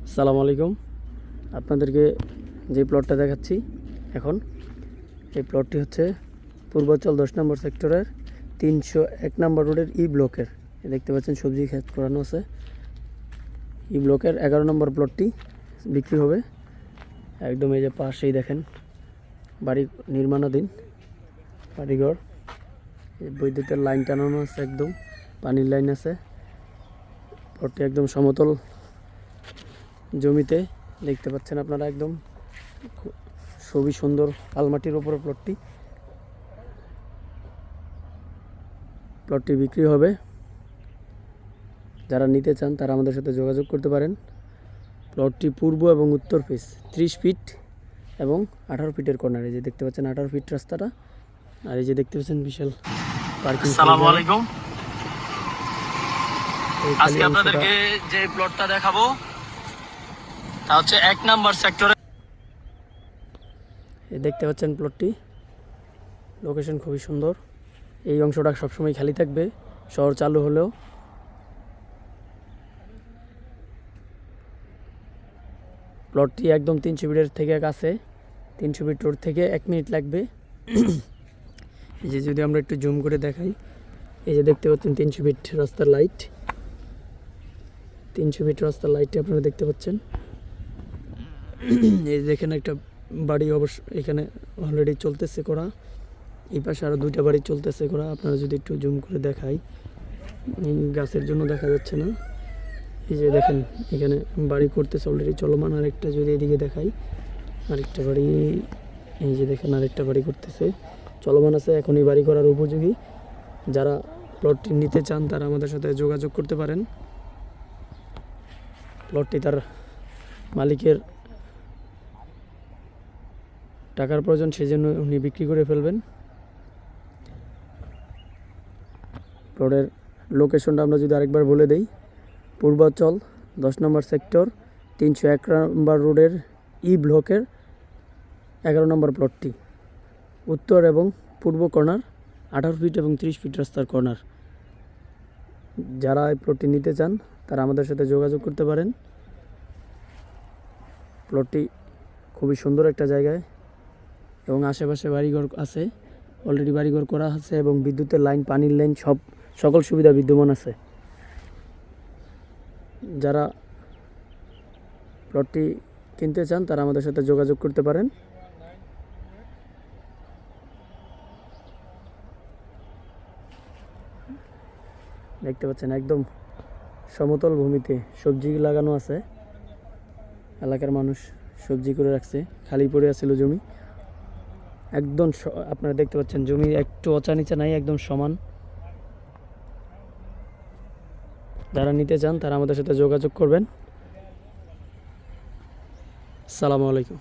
আসসালামু আলাইকুম। আপনাদেরকে যে প্লটটা দেখাচ্ছি এখন, এই প্লটটি হচ্ছে পূর্বাঞ্চল 10 নম্বর সেক্টরের 301 নম্বর রোডের ই ব্লকের। দেখতে পাচ্ছেন সবজি ক্ষেত করানো আছে। ই ব্লকের 11 নম্বর প্লটটি বিক্রি হবে। একদম এই যে পাশেই দেখেন বাড়ি নির্মাণাধীন বাড়িঘর, বৈদ্যুতের লাইন টানানো আছে, একদম পানির লাইন আছে। প্লটটি একদম সমতল জমিতে দেখতে পাচ্ছেন আপনারা, একদম খুবই সুন্দর কালমাটির উপরে প্লটটি বিক্রি হবে। যারা নিতে চান তারা আমাদের সাথে যোগাযোগ করতে পারেন। প্লটটি পূর্ব এবং উত্তর ফেস, 30 ফিট এবং 18 ফিটের কর্নার। এই যে দেখতে পাচ্ছেন 18 ফিট রাস্তাটা, আর এই যে দেখতে পাচ্ছেন বিশাল পার্কিং। আসসালামু আলাইকুম। আজকে আপনাদেরকে যে প্লটটা দেখাবো তা হচ্ছে 1 নাম্বার সেক্টরে। দেখতে পাচ্ছেন প্লটটি, লোকেশন খুবই সুন্দর। এই অংশটা সবসময় খালি থাকবে শহর চালু হলেও। প্লটটি একদম 300 ফিটের থেকে কাছে, 300 ফিট রোড থেকে 1 মিনিট লাগবে। এই যে যদি আমরা একটু জুম করে দেখাই, এই যে দেখতে পাচ্ছেন 300 ফিট রাস্তার লাইট, 300 ফিট রাস্তার লাইটটি আপনারা দেখতে পাচ্ছেন। এই দেখেন একটা বাড়ি অবশ্য এখানে অলরেডি চলতেছে করা, এই পাশে আরও 2টা বাড়ি চলতেছে করা। আপনারা যদি একটু জুম করে দেখাই, গাছের জন্য দেখা যাচ্ছে না। এই যে দেখেন এখানে বাড়ি করতেছে অলরেডি চলমান। আরেকটা যদি এদিকে দেখাই, আরেকটা বাড়ি, এই যে দেখেন আরেকটা বাড়ি করতেছে, চলমান আছে, এখনই বাড়ি করার উপযোগী। যারা প্লটটি নিতে চান তারা আমাদের সাথে যোগাযোগ করতে পারেন। প্লটটি তার মালিকের টাকার প্রয়োজন, সেজন্য উনি বিক্রি করে ফেলবেন। প্লটের লোকেশনটা আমরা যদি আরেকবার বলে দেই, পূর্বাঞ্চল 10 নম্বর সেক্টর 301 নম্বর রোডের ই ব্লকের 11 নম্বর প্লটটি, উত্তর এবং পূর্ব কর্নার, 18 ফিট এবং 30 ফিট রাস্তার কর্নার। যারা এই প্লটটি নিতে চান তারা আমাদের সাথে যোগাযোগ করতে পারেন। প্লটটি খুবই সুন্দর একটা জায়গায় এবং আশেপাশে বাড়িঘর আছে, অলরেডি বাড়িঘর করা আছে এবং বিদ্যুতের লাইন, পানির লাইন, সকল সুবিধা বিদ্যমান আছে। যারা প্লটটি কিনতে চান তারা আমাদের সাথে যোগাযোগ করতে পারেন। দেখতে পাচ্ছেন একদম সমতল ভূমিতে সবজি লাগানো আছে। এলাকার মানুষ সবজি করে রাখছে, খালি পড়ে আছিল জমি। একদম আপনারা দেখতে পাচ্ছেন জমি একটু ওচা নিচা নাই, একদম সমান। যারা নিতে চান তারা আমাদের সাথে যোগাযোগ করবেন। আসসালামু আলাইকুম।